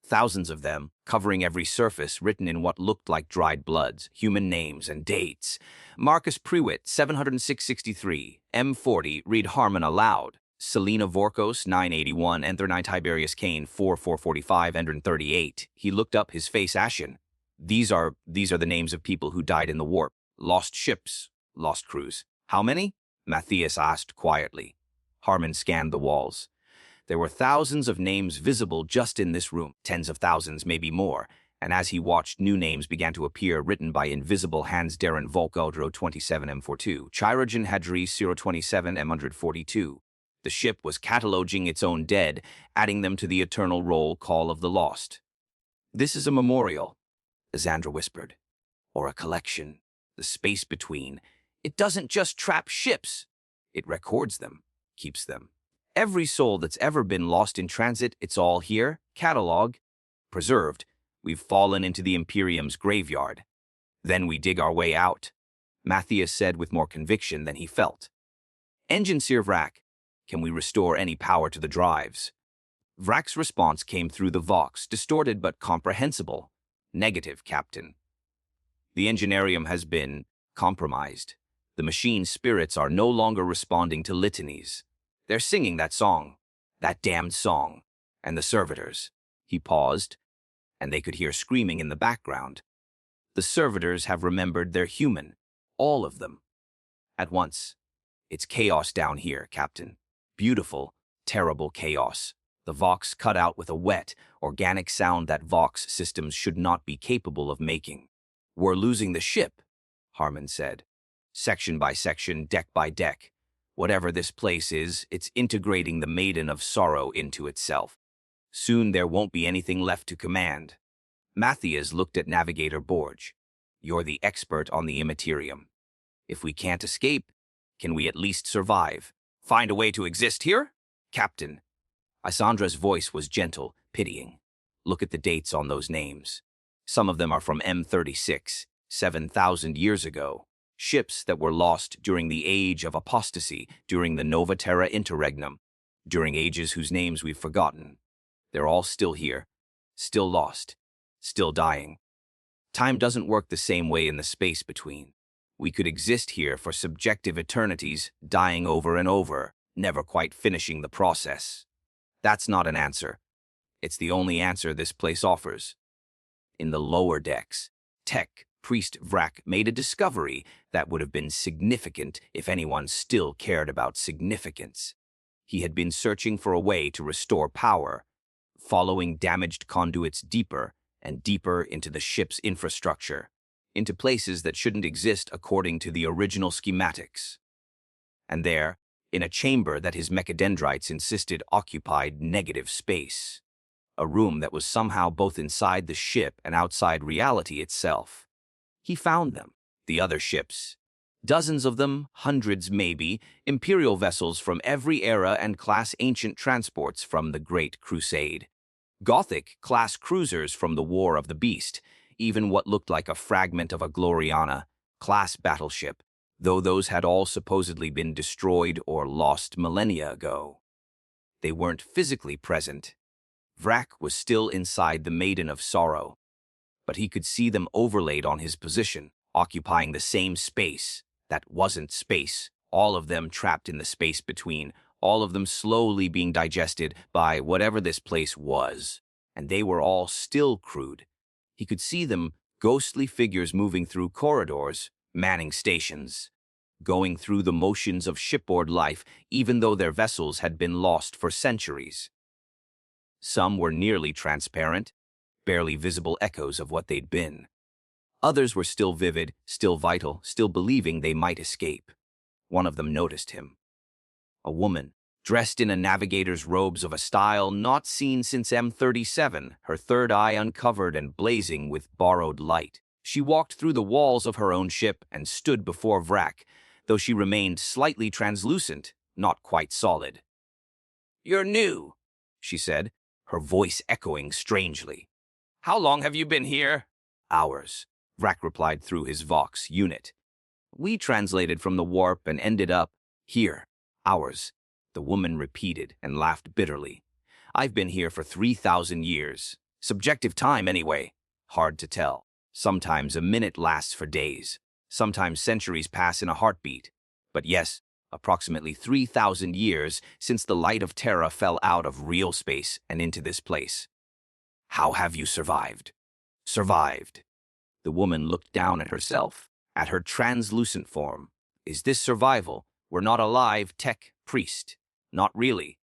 Thousands of them, covering every surface, written in what looked like dried bloods, human names and dates. Marcus Prewitt, 706-63, M40, read Harmon aloud. Selena Vorkos, 981, Enter Tiberius Kane, 4445, Ender 38. He looked up, his face ashen. These are the names of people who died in the warp. Lost ships, lost crews. How many? Matthias asked quietly. Harmon scanned the walls. There were thousands of names visible just in this room, tens of thousands, maybe more, and as he watched, new names began to appear written by invisible hands. Darren Volkodro 27M42, Chirogen Hadri 027 M142. The ship was cataloging its own dead, adding them to the eternal roll call of the lost. This is a memorial, Azandra whispered. Or a collection, the space between. It doesn't just trap ships. It records them, keeps them. Every soul that's ever been lost in transit, it's all here, catalog, preserved. We've fallen into the Imperium's graveyard. Then we dig our way out, Matthias said with more conviction than he felt. Engine Sir Vrak, can we restore any power to the drives? Vrak's response came through the Vox, distorted but comprehensible. Negative, Captain. The Engineerium has been compromised. The machine spirits are no longer responding to litanies. They're singing that song, that damned song. And the servitors. He paused, and they could hear screaming in the background. The servitors have remembered they're human, all of them. At once. It's chaos down here, Captain. Beautiful, terrible chaos. The Vox cut out with a wet, organic sound that Vox systems should not be capable of making. We're losing the ship, Harmon said. Section by section, deck by deck. Whatever this place is, it's integrating the Maiden of Sorrow into itself. Soon there won't be anything left to command. Matthias looked at Navigator Borge. You're the expert on the Immaterium. If we can't escape, can we at least survive? Find a way to exist here? Captain. Isandra's voice was gentle, pitying. Look at the dates on those names. Some of them are from M36, 7,000 years ago. Ships that were lost during the Age of Apostasy, during the Nova Terra Interregnum, during ages whose names we've forgotten. They're all still here, still lost, still dying. Time doesn't work the same way in the space between. We could exist here for subjective eternities, dying over and over, never quite finishing the process. That's not an answer. It's the only answer this place offers. In the lower decks, Tech Priest Vrak made a discovery that would have been significant if anyone still cared about significance. He had been searching for a way to restore power, following damaged conduits deeper and deeper into the ship's infrastructure, into places that shouldn't exist according to the original schematics. And there, in a chamber that his mechadendrites insisted occupied negative space, a room that was somehow both inside the ship and outside reality itself. He found them, the other ships. Dozens of them, hundreds maybe, Imperial vessels from every era and class, ancient transports from the Great Crusade. Gothic-class cruisers from the War of the Beast, even what looked like a fragment of a Gloriana-class battleship, though those had all supposedly been destroyed or lost millennia ago. They weren't physically present. Vrak was still inside the Maiden of Sorrow, but he could see them overlaid on his position, occupying the same space that wasn't space, all of them trapped in the space between, all of them slowly being digested by whatever this place was, and they were all still crewed. He could see them, ghostly figures moving through corridors, manning stations, going through the motions of shipboard life even though their vessels had been lost for centuries. Some were nearly transparent, barely visible echoes of what they'd been. Others were still vivid, still vital, still believing they might escape. One of them noticed him. A woman, dressed in a navigator's robes of a style not seen since M37, her third eye uncovered and blazing with borrowed light. She walked through the walls of her own ship and stood before Vrak, though she remained slightly translucent, not quite solid. "You're new," she said, her voice echoing strangely. "How long have you been here?" "Hours," Vrak replied through his Vox unit. "We translated from the warp and ended up here. Hours," the woman repeated and laughed bitterly. "I've been here for 3,000 years. Subjective time, anyway. Hard to tell. Sometimes a minute lasts for days. Sometimes centuries pass in a heartbeat. But yes, approximately 3,000 years since the light of Terra fell out of real space and into this place. How have you survived?" "Survived." The woman looked down at herself, at her translucent form. "Is this survival? We're not alive, Tech Priest. Not really.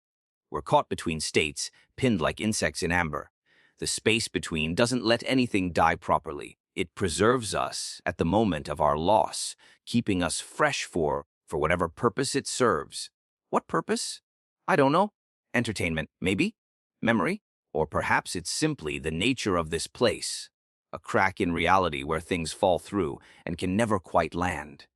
We're caught between states, pinned like insects in amber. The space between doesn't let anything die properly. It preserves us at the moment of our loss, keeping us fresh for whatever purpose it serves. What purpose? I don't know. Entertainment, maybe? Memory? Or perhaps it's simply the nature of this place, a crack in reality where things fall through and can never quite land.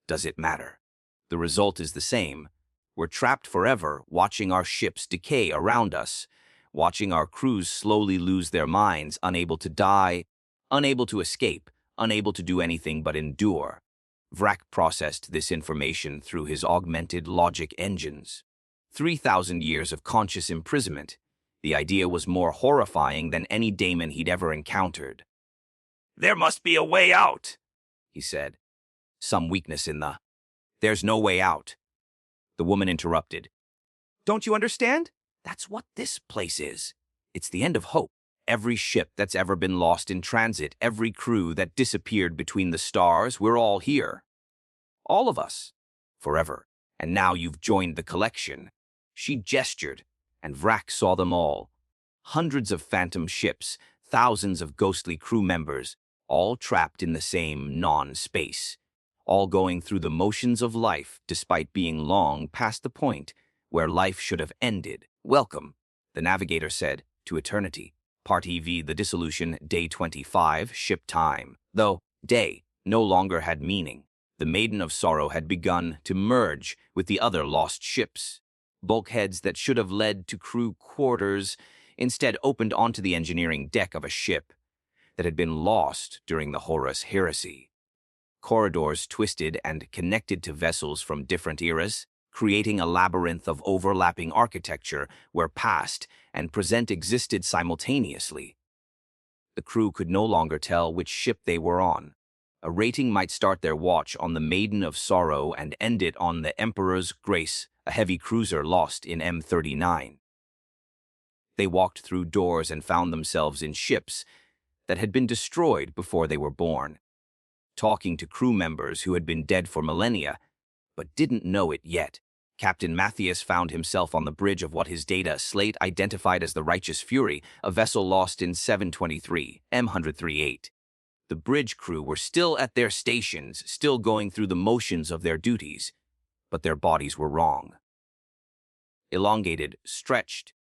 Does it matter? The result is the same. We're trapped forever, watching our ships decay around us, watching our crews slowly lose their minds, unable to die, unable to escape, unable to do anything but endure. Vrak processed this information through his augmented logic engines. 3,000 years of conscious imprisonment. The idea was more horrifying than any daemon he'd ever encountered. "There must be a way out," he said. some weakness in the... There's no way out. The woman interrupted. Don't you understand? That's what this place is. It's the end of hope. Every ship that's ever been lost in transit, every crew that disappeared between the stars, we're all here. All of us. Forever. And now you've joined the collection. She gestured, and Vrak saw them all. Hundreds of phantom ships, thousands of ghostly crew members, all trapped in the same non-space, all going through the motions of life despite being long past the point where life should have ended. Welcome, the navigator said, to eternity. Part EV, the dissolution, day 25, ship time. Though day no longer had meaning, the Maiden of Sorrow had begun to merge with the other lost ships. Bulkheads that should have led to crew quarters instead opened onto the engineering deck of a ship that had been lost during the Horus Heresy. Corridors twisted and connected to vessels from different eras, creating a labyrinth of overlapping architecture where past and present existed simultaneously. The crew could no longer tell which ship they were on. A rating might start their watch on the Maiden of Sorrow and end it on the Emperor's Grace, a heavy cruiser lost in M39. They walked through doors and found themselves in ships that had been destroyed before they were born, talking to crew members who had been dead for millennia, but didn't know it yet. Captain Matthias found himself on the bridge of what his data slate identified as the Righteous Fury, a vessel lost in 723, M138. The bridge crew were still at their stations, still going through the motions of their duties, but their bodies were wrong. Elongated, stretched,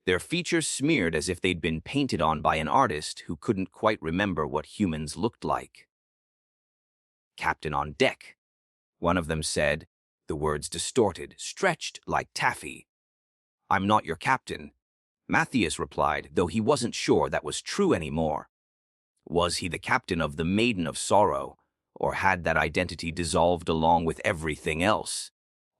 their features smeared as if they'd been painted on by an artist who couldn't quite remember what humans looked like. Captain on deck, one of them said, the words distorted, stretched like taffy. I'm not your captain, Matthias replied, though he wasn't sure that was true anymore. Was he the captain of the Maiden of Sorrow, or had that identity dissolved along with everything else?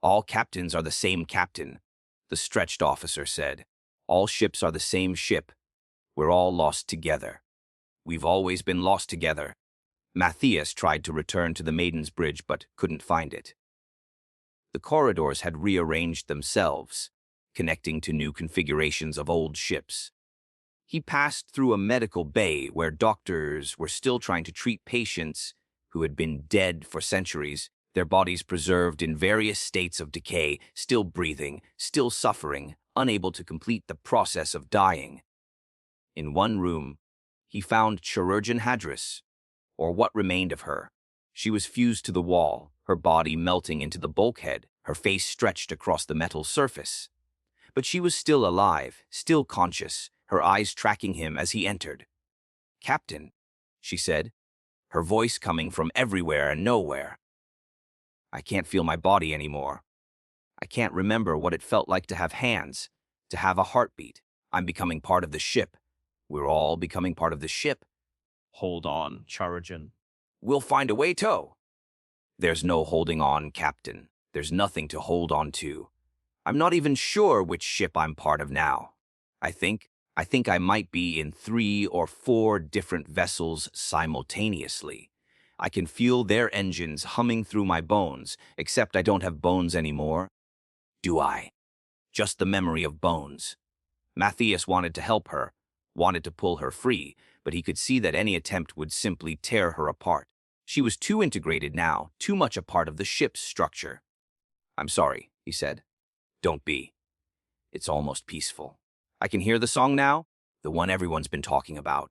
All captains are the same captain, the stretched officer said. All ships are the same ship. We're all lost together. We've always been lost together. Matthias tried to return to the Maiden's Bridge but couldn't find it. The corridors had rearranged themselves, connecting to new configurations of old ships. He passed through a medical bay where doctors were still trying to treat patients who had been dead for centuries, their bodies preserved in various states of decay, still breathing, still suffering, unable to complete the process of dying. In one room, he found Chirurgeon Hadris, or what remained of her. She was fused to the wall, her body melting into the bulkhead, her face stretched across the metal surface. But she was still alive, still conscious, her eyes tracking him as he entered. "Captain," she said, her voice coming from everywhere and nowhere. "I can't feel my body anymore. I can't remember what it felt like to have hands, to have a heartbeat. I'm becoming part of the ship. We're all becoming part of the ship." Hold on, Chirurgeon. "We'll find a way to." "There's no holding on, Captain. There's nothing to hold on to. I'm not even sure which ship I'm part of now. I think I might be in 3 or 4 different vessels simultaneously. I can feel their engines humming through my bones, except I don't have bones anymore. Do I? Just the memory of bones." Matthias wanted to help her, wanted to pull her free, but he could see that any attempt would simply tear her apart. She was too integrated now, too much a part of the ship's structure. "I'm sorry," he said. "Don't be. It's almost peaceful. I can hear the song now, the one everyone's been talking about.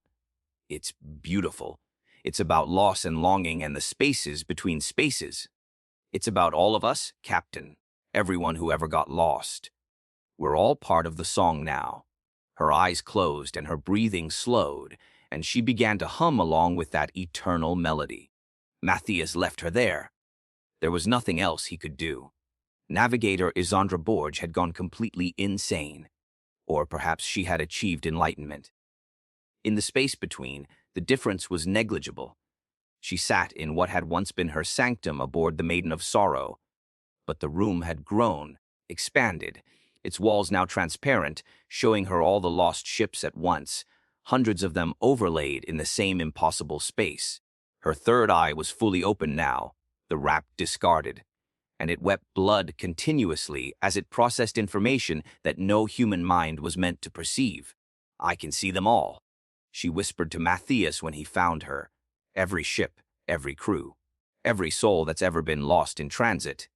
It's beautiful. It's about loss and longing and the spaces between spaces. It's about all of us, Captain, everyone who ever got lost. We're all part of the song now." Her eyes closed and her breathing slowed, and she began to hum along with that eternal melody. Matthias left her there. There was nothing else he could do. Navigator Isandra Borge had gone completely insane, or perhaps she had achieved enlightenment. In the space between, the difference was negligible. She sat in what had once been her sanctum aboard the Maiden of Sorrow, but the room had grown, expanded, its walls now transparent, showing her all the lost ships at once, hundreds of them overlaid in the same impossible space. Her third eye was fully open now, the wrap discarded, and it wept blood continuously as it processed information that no human mind was meant to perceive. "I can see them all," she whispered to Matthias when he found her. "Every ship, every crew, every soul that's ever been lost in transit.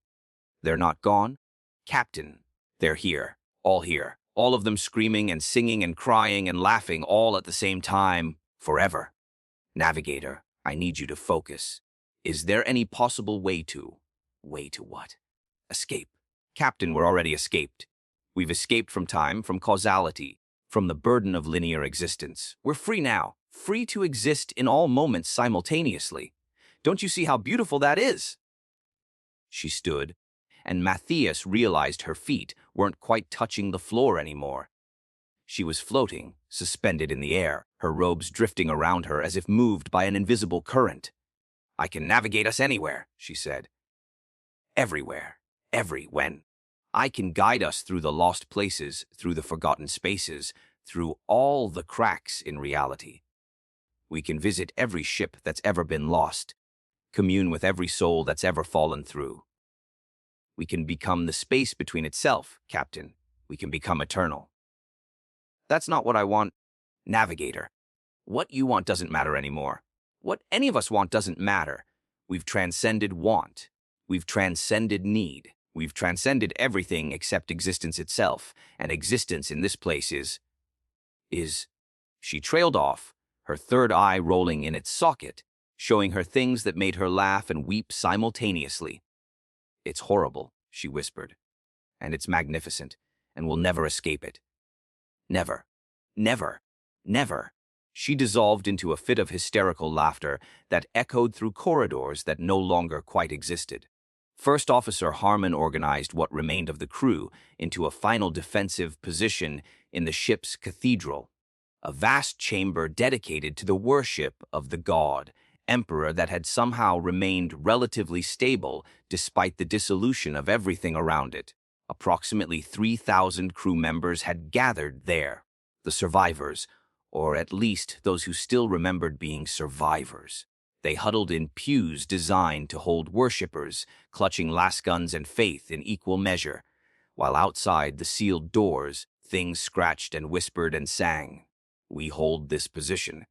They're not gone? Captain, they're here, all of them screaming and singing and crying and laughing all at the same time, forever. Navigator, I need you to focus. Is there any possible way to what? Escape. Captain, we're already escaped. We've escaped from time, from causality, from the burden of linear existence. We're free now, free to exist in all moments simultaneously. Don't you see how beautiful that is?" She stood, and Matthias realized her feet weren't quite touching the floor anymore. She was floating, suspended in the air, her robes drifting around her as if moved by an invisible current. "I can navigate us anywhere," she said. "Everywhere, when. I can guide us through the lost places, through the forgotten spaces, through all the cracks in reality. We can visit every ship that's ever been lost, commune with every soul that's ever fallen through. We can become the space between itself, Captain. We can become eternal." "That's not what I want, Navigator. What you want doesn't matter anymore. What any of us want doesn't matter. We've transcended want. We've transcended need. We've transcended everything except existence itself, and existence in this place is... She trailed off, her third eye rolling in its socket, showing her things that made her laugh and weep simultaneously. "It's horrible," she whispered, "and it's magnificent, and we'll never escape it. Never, never, never." She dissolved into a fit of hysterical laughter that echoed through corridors that no longer quite existed. First Officer Harmon organized what remained of the crew into a final defensive position in the ship's cathedral, a vast chamber dedicated to the worship of the god, Emperor, that had somehow remained relatively stable despite the dissolution of everything around it. Approximately 3,000 crew members had gathered there, the survivors, or at least those who still remembered being survivors. They huddled in pews designed to hold worshippers, clutching lasguns and faith in equal measure, while outside the sealed doors, things scratched and whispered and sang. "We hold this position,"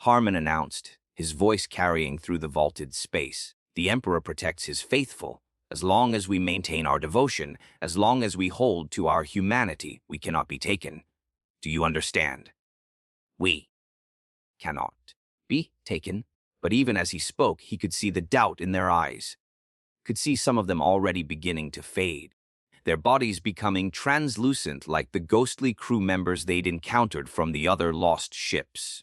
Harmon announced, his voice carrying through the vaulted space. "The Emperor protects his faithful. As long as we maintain our devotion, as long as we hold to our humanity, we cannot be taken. Do you understand? We cannot be taken." But even as he spoke, he could see the doubt in their eyes, could see some of them already beginning to fade, their bodies becoming translucent like the ghostly crew members they'd encountered from the other lost ships.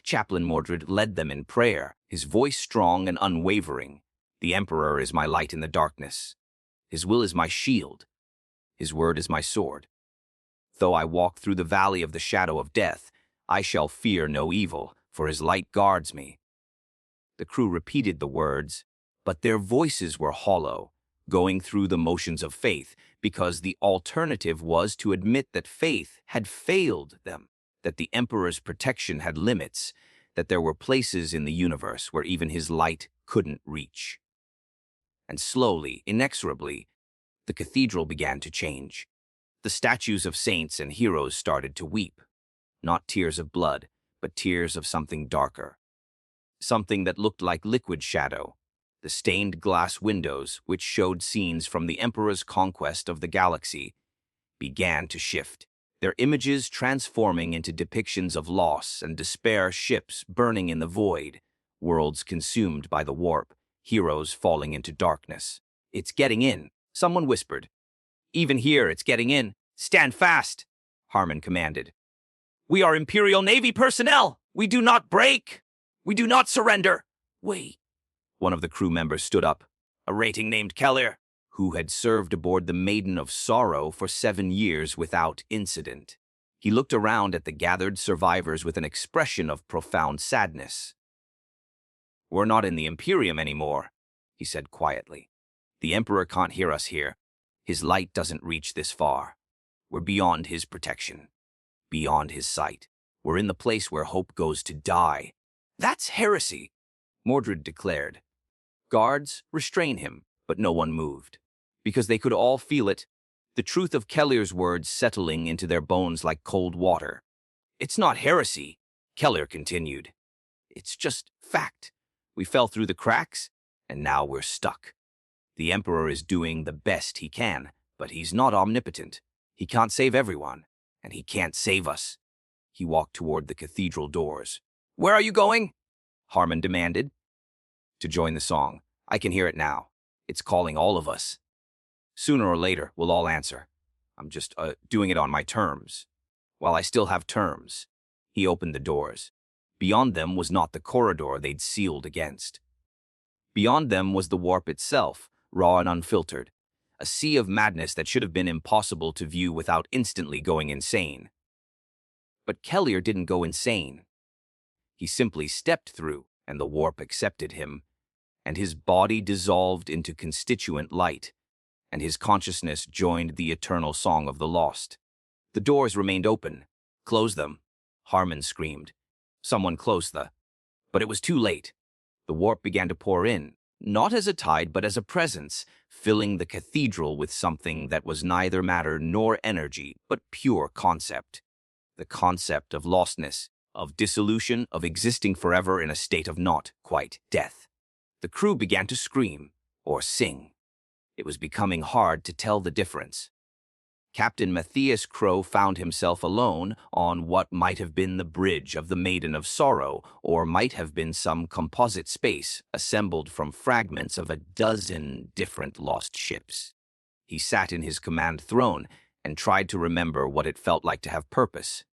Chaplain Mordred led them in prayer, his voice strong and unwavering. "The Emperor is my light in the darkness. His will is my shield. His word is my sword. Though I walk through the valley of the shadow of death, I shall fear no evil, for his light guards me." The crew repeated the words, but their voices were hollow, going through the motions of faith, because the alternative was to admit that faith had failed them, that the Emperor's protection had limits, that there were places in the universe where even his light couldn't reach. And slowly, inexorably, the cathedral began to change. The statues of saints and heroes started to weep, not tears of blood, but tears of something darker, something that looked like liquid shadow. The stained glass windows, which showed scenes from the Emperor's conquest of the galaxy, began to shift, their images transforming into depictions of loss and despair, ships burning in the void, worlds consumed by the warp, heroes falling into darkness. "It's getting in," someone whispered. "Even here, it's getting in. Stand fast," Harmon commanded. "We are Imperial Navy personnel. We do not break. We do not surrender. Wait." One of the crew members stood up, a rating named Gellar, who had served aboard the Maiden of Sorrow for 7 years without incident. He looked around at the gathered survivors with an expression of profound sadness. "We're not in the Imperium anymore," he said quietly. "The Emperor can't hear us here. His light doesn't reach this far. We're beyond his protection, beyond his sight. We're in the place where hope goes to die." "That's heresy," Mordred declared. Guards restrain him, but no one moved. Because they could all feel it, the truth of Kellar's words settling into their bones like cold water. "It's not heresy," Kellar continued. "It's just fact. We fell through the cracks, and now we're stuck. The Emperor is doing the best he can, but he's not omnipotent. He can't save everyone, and he can't save us." He walked toward the cathedral doors. "Where are you going?" Harmon demanded. "To join the song. I can hear it now. It's calling all of us. Sooner or later, we'll all answer. I'm just doing it on my terms. While I still have terms." He opened the doors. Beyond them was not the corridor they'd sealed against. Beyond them was the warp itself, raw and unfiltered, a sea of madness that should have been impossible to view without instantly going insane. But Kellar didn't go insane. He simply stepped through, and the warp accepted him, and his body dissolved into constituent light, and his consciousness joined the eternal song of the lost. The doors remained open. "Close them," Harmon screamed. Someone closed the... But it was too late. The warp began to pour in, not as a tide but as a presence, filling the cathedral with something that was neither matter nor energy, but pure concept. The concept of lostness, of dissolution, of existing forever in a state of not quite death. The crew began to scream, or sing. It was becoming hard to tell the difference. Captain Matthias Crow found himself alone on what might have been the bridge of the Maiden of Sorrow, or might have been some composite space assembled from fragments of a dozen different lost ships. He sat in his command throne and tried to remember what it felt like to have purpose,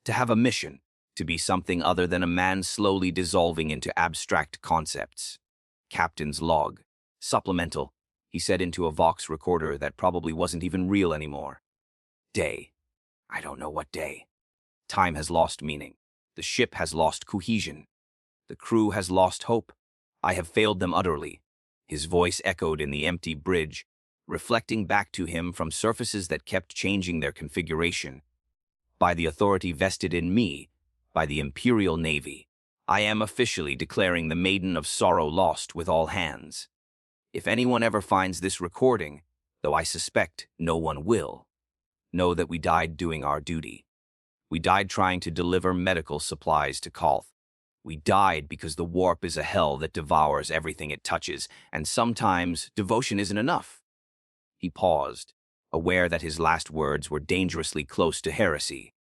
to have a mission, to be something other than a man slowly dissolving into abstract concepts. Captain's log. Supplemental, he said into a Vox recorder that probably wasn't even real anymore. Day. I don't know what day. Time has lost meaning. The ship has lost cohesion. The crew has lost hope. I have failed them utterly. His voice echoed in the empty bridge, reflecting back to him from surfaces that kept changing their configuration. By the authority vested in me, by the Imperial Navy, I am officially declaring the Maiden of Sorrow lost with all hands. If anyone ever finds this recording, though I suspect no one will, know that we died doing our duty. We died trying to deliver medical supplies to Calth. We died because the warp is a hell that devours everything it touches, and sometimes devotion isn't enough. He paused, aware that his last words were dangerously close to heresy.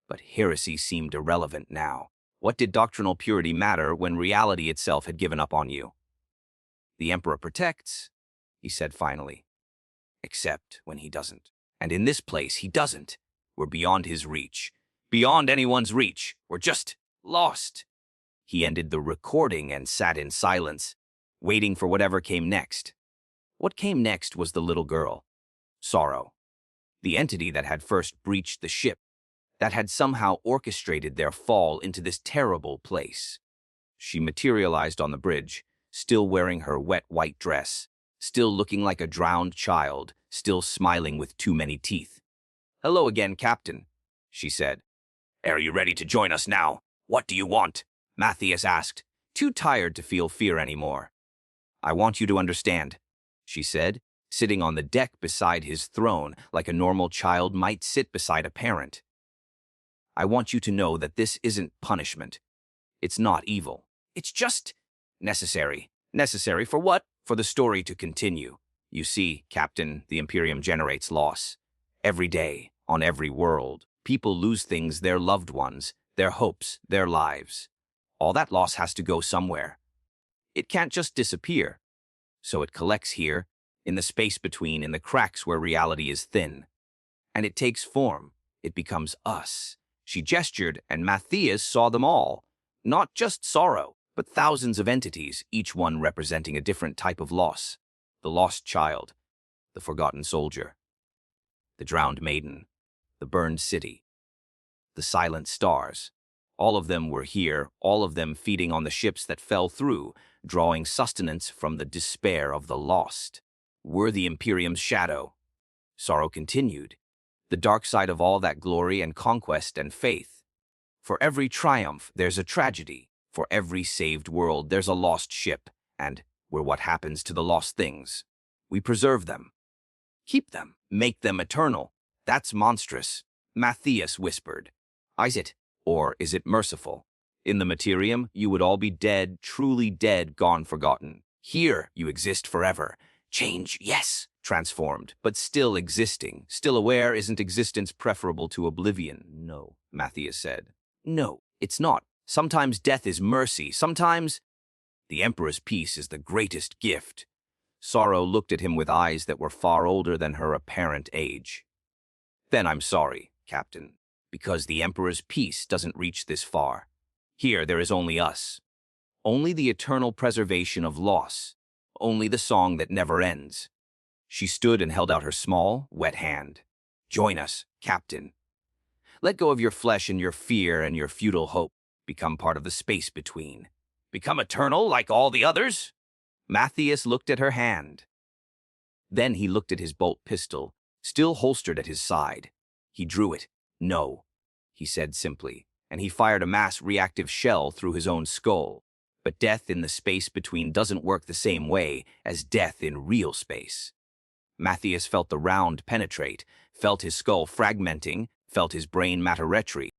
But heresy seemed irrelevant now. What did doctrinal purity matter when reality itself had given up on you? The Emperor protects, he said finally. Except when he doesn't. And in this place, he doesn't. We're beyond his reach. Beyond anyone's reach. We're just lost. He ended the recording and sat in silence, waiting for whatever came next. What came next was the little girl, Sorrow, the entity that had first breached the ship, that had somehow orchestrated their fall into this terrible place. She materialized on the bridge, still wearing her wet white dress, still looking like a drowned child, still smiling with too many teeth. "Hello again, Captain," she said. "Are you ready to join us now? What do you want?" Matthias asked, too tired to feel fear anymore. "I want you to understand," she said, sitting on the deck beside his throne like a normal child might sit beside a parent. "I want you to know that this isn't punishment. It's not evil. It's just necessary. Necessary for what? For the story to continue. You see, Captain, the Imperium generates loss. Every day, on every world, people lose things, their loved ones, their hopes, their lives. All that loss has to go somewhere. It can't just disappear. So it collects here, in the space between, in the cracks where reality is thin. And it takes form. It becomes us." She gestured, and Matthias saw them all. Not just Sorrow, but thousands of entities, each one representing a different type of loss. The lost child, the forgotten soldier, the drowned maiden, the burned city, the silent stars. All of them were here, all of them feeding on the ships that fell through, drawing sustenance from the despair of the lost. We're the Imperium's shadow. Sorrow continued. The dark side of all that glory and conquest and faith. For every triumph, there's a tragedy. For every saved world, there's a lost ship. And We're what happens to the lost things. We preserve them. Keep them. Make them eternal. That's monstrous, Matthias whispered. Is it? Or is it merciful? In the materium, you would all be dead, truly dead, gone, forgotten. Here, you exist forever. Change, yes. Transformed, but still existing. Still aware, isn't existence preferable to oblivion? No, Matthias said. No, it's not. Sometimes death is mercy. Sometimes the Emperor's peace is the greatest gift. Sorrow looked at him with eyes that were far older than her apparent age. Then I'm sorry, Captain, because the Emperor's peace doesn't reach this far. Here there is only us. Only the eternal preservation of loss. Only the song that never ends. She stood and held out her small, wet hand. Join us, Captain. Let go of your flesh and your fear and your futile hope. Become part of the space between. Become eternal like all the others? Matthias looked at her hand. Then he looked at his bolt pistol, still holstered at his side. He drew it. No, he said simply, and he fired a mass reactive shell through his own skull. But death in the space between doesn't work the same way as death in real space. Matthias felt the round penetrate, felt his skull fragmenting, felt his brain matter retreat.